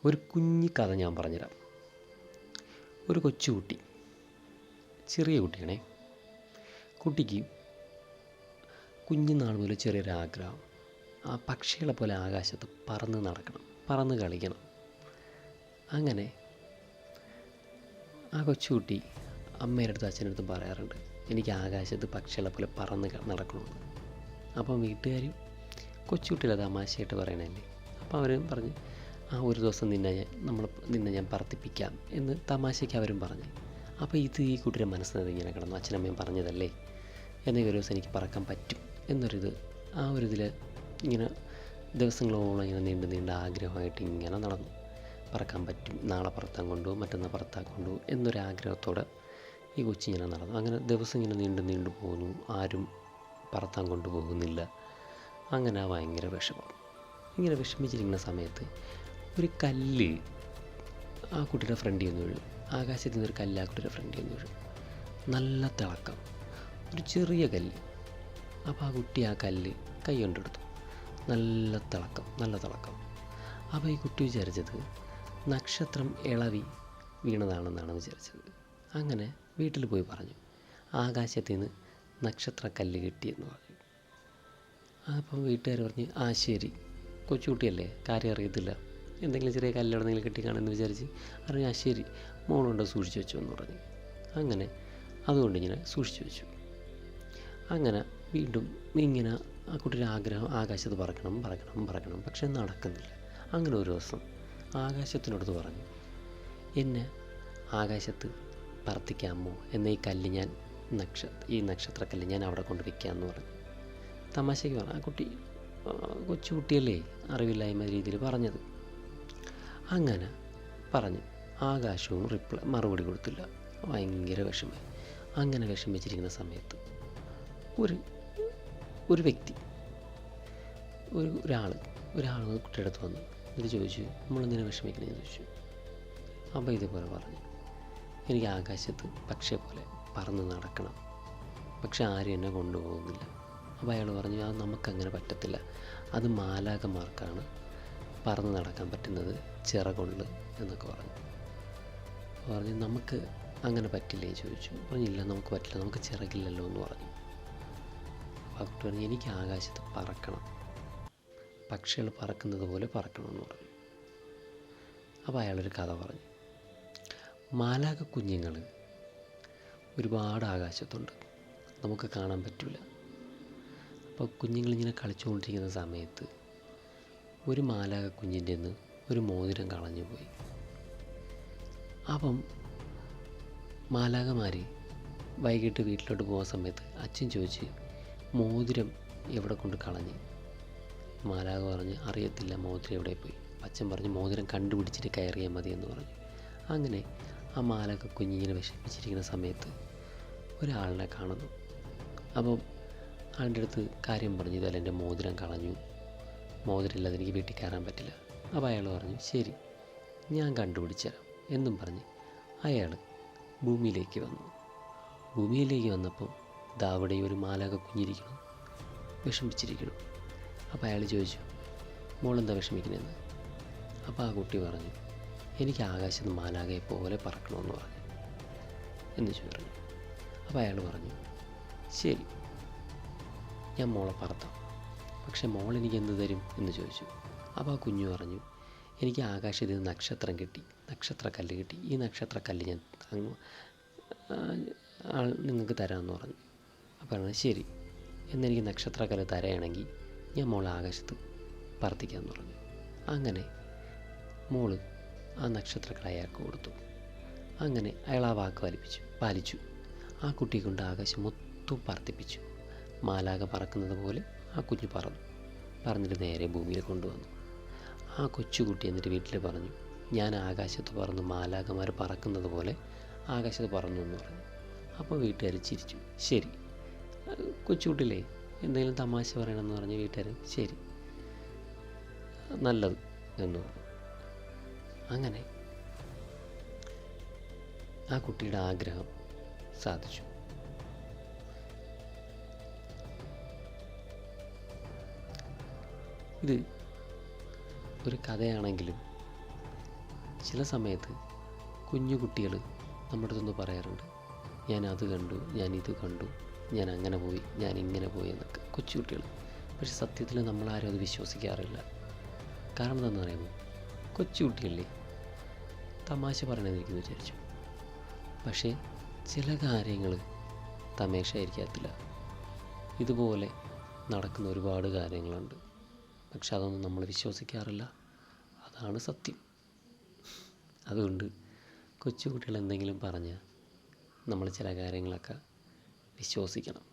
ഒരു കുഞ്ഞി കഥ ഞാൻ പറഞ്ഞുതരാം. ഒരു കൊച്ചുകുട്ടി, ചെറിയ കുട്ടിയാണേ. കുട്ടിക്ക് കുഞ്ഞുനാൾ മുതൽ ചെറിയൊരാഗ്രഹം, ആ പക്ഷികളെ പോലെ ആകാശത്ത് പറന്ന് നടക്കണം, പറന്ന് കളിക്കണം. അങ്ങനെ ആ കൊച്ചുകുട്ടി അമ്മയുടെ അടുത്തും അച്ഛൻ്റെ അടുത്തും പറയാറുണ്ട്, എനിക്ക് ആകാശത്ത് പക്ഷികളെ പോലെ പറന്ന് നടക്കണമെന്ന്. അപ്പം വീട്ടുകാർ കൊച്ചുകുട്ടികളെ തമാശയായിട്ട് പറയണല്ലേ. അപ്പോൾ അവരും പറഞ്ഞ്, ഒരു ദിവസം നിന്നെ ഞാൻ പറത്തിപ്പിക്കാം എന്ന് തമാശയ്ക്ക് അവരും പറഞ്ഞു. അപ്പോൾ ഈ കുട്ടിയുടെ മനസ്സിനത് ഇങ്ങനെ കിടന്നു, അച്ഛനമ്മയും പറഞ്ഞതല്ലേ, എന്തെങ്കിലും ഒരു ദിവസം എനിക്ക് പറക്കാൻ പറ്റും എന്നൊരിത്, ആ ഒരിതിൽ ഇങ്ങനെ ദിവസങ്ങളോളം ഇങ്ങനെ നീണ്ട ആഗ്രഹമായിട്ട് ഇങ്ങനെ നടന്നു. പറക്കാൻ പറ്റും, നാളെ പറത്താൻ കൊണ്ടുപോകും, മറ്റന്നാൾ പറത്താൻ കൊണ്ടുപോകും എന്നൊരാഗ്രഹത്തോടെ ഈ കൊച്ചിങ്ങനെ നടന്നു. അങ്ങനെ ദിവസം ഇങ്ങനെ നീണ്ടു പോകുന്നു, ആരും പറത്താൻ കൊണ്ടുപോകുന്നില്ല. അങ്ങനെ ഭയങ്കര വിഷമം. ഇങ്ങനെ വിഷമിച്ചിരിക്കുന്ന സമയത്ത് ഒരു കല്ല് ആ കുട്ടിയുടെ ഫ്രണ്ടിൽ നിന്ന് വീഴും. ആകാശത്തിൽ നിന്നൊരു കല്ല് ആ കുട്ടിയുടെ ഫ്രണ്ടിൽ നിന്ന് വീഴും. നല്ല തിളക്കം, ഒരു ചെറിയ കല്ല്. അപ്പോൾ ആ കുട്ടി ആ കല്ല് കൈ കൊണ്ടെടുത്തു. നല്ല തിളക്കം. അപ്പോൾ ഈ കുട്ടി വിചാരിച്ചത് നക്ഷത്രം ഇളവി വീണതാണെന്നാണ് വിചാരിച്ചത്. അങ്ങനെ വീട്ടിൽ പോയി പറഞ്ഞു, ആകാശത്തിൽ നിന്ന് നക്ഷത്രക്കല്ല് കിട്ടിയെന്ന് പറഞ്ഞു. അപ്പം വീട്ടുകാർ പറഞ്ഞ്, ശരി, കൊച്ചുകുട്ടിയല്ലേ, കാര്യം അറിയത്തില്ല, എന്തെങ്കിലും ചെറിയ കല്ല് എവിടെയെങ്കിലും കിട്ടിക്കാണെന്ന് വിചാരിച്ച് അറിഞ്ഞ, ശരി മോളുണ്ടോ സൂക്ഷിച്ച് വെച്ചു എന്ന് പറഞ്ഞു. അങ്ങനെ അതുകൊണ്ട് ഇങ്ങനെ സൂക്ഷിച്ചു വെച്ചു. അങ്ങനെ വീണ്ടും ഇങ്ങനെ ആ കുട്ടിയുടെ ആഗ്രഹം ആകാശത്ത് പറക്കണം, പക്ഷെ നടക്കുന്നില്ല. അങ്ങനെ ഒരു ദിവസം ആകാശത്തിനടുത്ത് പറഞ്ഞു, എന്നെ ആകാശത്ത് പറത്തിക്കാമോ, എന്ന ഈ കല്ല് ഞാൻ ഈ നക്ഷത്രക്കല്ല് ഞാൻ അവിടെ കൊണ്ട് വയ്ക്കാമെന്ന് പറഞ്ഞു. തമാശയ്ക്ക് പറഞ്ഞു. ആ കുട്ടി കൊച്ചുകുട്ടിയല്ലേ, അറിവില്ലായ്മ രീതിയിൽ പറഞ്ഞത്. അങ്ങനെ പറഞ്ഞ് ആകാശവും മറുപടി കൊടുത്തില്ല. ഭയങ്കര വിഷമമായി. അങ്ങനെ വിഷമിച്ചിരിക്കുന്ന സമയത്ത് ഒരു വ്യക്തി, ഒരാൾ കുട്ടിയുടെ അടുത്ത് വന്നു. ഇത് ചോദിച്ചു, നമ്മളെന്തിനാ വിഷമിക്കണമെന്ന് ചോദിച്ചു. അപ്പോൾ ഇതേപോലെ പറഞ്ഞു, എനിക്ക് ആകാശത്ത് പക്ഷിയെ പോലെ പറന്ന് നടക്കണം, പക്ഷെ ആരും എന്നെ കൊണ്ടുപോകുന്നില്ല. അപ്പോൾ അയാൾ പറഞ്ഞു, അത് നമുക്കങ്ങനെ പറ്റത്തില്ല, അത് മാലാഖമാർക്കാണ് പറന്ന് നടക്കാൻ പറ്റുന്നത് ചിറകൊണ്ട് എന്നൊക്കെ പറഞ്ഞു. നമുക്ക് അങ്ങനെ പറ്റില്ലേ ചോദിച്ചു. പറഞ്ഞില്ല, നമുക്ക് പറ്റില്ല, നമുക്ക് ചിറകില്ലല്ലോ എന്ന് പറഞ്ഞു. അപ്പോൾ ആ കുട്ടി പറഞ്ഞു, എനിക്ക് ആകാശത്ത് പറക്കണം, പക്ഷികൾ പറക്കുന്നത് പോലെ പറക്കണമെന്ന് പറഞ്ഞു. അപ്പോൾ അയാളൊരു കഥ പറഞ്ഞു. മാലാഖ കുഞ്ഞുങ്ങൾ ഒരുപാട് ആകാശത്തുണ്ട്, നമുക്ക് കാണാൻ പറ്റില്ല. അപ്പോൾ കുഞ്ഞുങ്ങളിങ്ങനെ കളിച്ചുകൊണ്ടിരിക്കുന്ന സമയത്ത് ഒരു മാലാഖ കുഞ്ഞിൻ്റെ നിന്ന് ഒരു മോതിരം കളഞ്ഞു പോയി. അപ്പം മാലാഖമാർ വൈകിട്ട് വീട്ടിലോട്ട് പോകുന്ന സമയത്ത് അച്ഛൻ ചോദിച്ച്, മോതിരം എവിടെ കൊണ്ട് കളഞ്ഞ്? മാലാഖ പറഞ്ഞ്, അറിയത്തില്ല, മോതിരം എവിടെ പോയി. അച്ഛൻ പറഞ്ഞു, മോതിരം കണ്ടുപിടിച്ചിട്ട് കയറിയാൽ മതി എന്ന് പറഞ്ഞു. അങ്ങനെ ആ മാലാഖ കുഞ്ഞിങ്ങനെ വിഷമിച്ചിരിക്കുന്ന സമയത്ത് ഒരാളിനെ കാണുന്നു. അപ്പം ആളുടെ അടുത്ത് കാര്യം പറഞ്ഞു, ഇതല്ല എൻ്റെ മോതിരം കളഞ്ഞു, മോതിരം ഇല്ലാതെ എനിക്ക് വീട്ടിൽ കയറാൻ പറ്റില്ല. അപ്പോൾ അയാൾ പറഞ്ഞു, ശരി ഞാൻ കണ്ടുപിടിച്ചു തരാം എന്നും പറഞ്ഞ് അയാൾ ഭൂമിയിലേക്ക് വന്നു. ഭൂമിയിലേക്ക് വന്നപ്പോൾ അവിടെ ഒരു മാലാഖ കുഞ്ഞിരിക്കണം, വിഷമിച്ചിരിക്കണം. അപ്പോൾ അയാൾ ചോദിച്ചു, മോളെന്താ വിഷമിക്കണമെന്ന്? അപ്പോൾ ആ കുട്ടി പറഞ്ഞു, എനിക്ക് ആകാശത്ത് മാലാഖയെ പോലെ പറക്കണമെന്ന് പറഞ്ഞു എന്ന് പറഞ്ഞു. അപ്പോൾ അയാൾ പറഞ്ഞു, ശരി ഞാൻ മോളെ പറത്താം, പക്ഷെ മോൾ എനിക്ക് എന്ത് തരും എന്ന് ചോദിച്ചു. അപ്പോൾ ആ കുഞ്ഞു പറഞ്ഞു, എനിക്ക് ആകാശത്തിൽ നിന്ന് നക്ഷത്രക്കല്ല് കിട്ടി, ഈ നക്ഷത്രക്കല്ല് ഞാൻ നിങ്ങൾക്ക് തരാമെന്ന് പറഞ്ഞു. അപ്പോൾ പറഞ്ഞു, ശരി എന്നെനിക്ക് നക്ഷത്രക്കല്ല് തരാണെങ്കിൽ ഞാൻ മോളെ ആകാശത്ത് പറത്തിക്കാമെന്ന് പറഞ്ഞു. അങ്ങനെ മോള് ആ നക്ഷത്രക്കല്ല് അയാൾക്ക് കൊടുത്തു. അങ്ങനെ അയാൾ ആ വാക്ക് പാലിച്ചു. ആ കുട്ടിയെ കൊണ്ട് ആകാശം മൊത്തം പറത്തിപ്പിച്ചു. മാലാഖ പറക്കുന്നത് പോലെ ആ കുഞ്ഞ് പറന്നിട്ട് നേരെ ഭൂമിയിൽ കൊണ്ടുവന്നു. ആ കൊച്ചുകുട്ടി എന്നിട്ട് വീട്ടിൽ പറഞ്ഞു, ഞാൻ ആകാശത്ത് പറന്നു, മാലാഖമാർ പറക്കുന്നത് പോലെ ആകാശത്ത് പറന്നു എന്ന് പറഞ്ഞു. അപ്പോൾ വീട്ടുകാർ ചിരിച്ചു. ശരി, കൊച്ചുകുട്ടിയില്ലേ, എന്തെങ്കിലും തമാശ പറയണമെന്ന് പറഞ്ഞ് വീട്ടുകാർ ശരി നല്ലത് എന്ന് പറഞ്ഞു. അങ്ങനെ ആ കുട്ടിയുടെ ആഗ്രഹം സാധിച്ചു. ഇത് ഒരു കഥയാണെങ്കിലും ചില സമയത്ത് കുഞ്ഞു കുട്ടികൾ നമ്മുടെ അടുത്തൊന്ന് പറയാറുണ്ട്, ഞാൻ അത് കണ്ടു, ഞാൻ ഇത് കണ്ടു, ഞാൻ അങ്ങനെ പോയി, ഞാൻ ഇങ്ങനെ പോയി എന്നൊക്കെ. കൊച്ചു കുട്ടികൾ. പക്ഷെ സത്യത്തിൽ നമ്മളാരും അത് വിശ്വസിക്കാറില്ല. കാരണം എന്താണെന്ന് പറയുമ്പോൾ, കൊച്ചു കുട്ടികളിലെ തമാശ പറയണമെന്ന് എനിക്കെന്ന് വിചാരിച്ചു. പക്ഷേ ചില കാര്യങ്ങൾ തമാശയായിരിക്കത്തില്ല. ഇതുപോലെ നടക്കുന്ന ഒരുപാട് കാര്യങ്ങളുണ്ട്. പക്ഷെ അതൊന്നും നമ്മൾ വിശ്വസിക്കാറില്ല. അതാണ് സത്യം. അതുകൊണ്ട് കൊച്ചു കുട്ടികൾ എന്തെങ്കിലും പറഞ്ഞാൽ നമ്മൾ ചില കാര്യങ്ങളൊക്കെ വിശ്വസിക്കണം.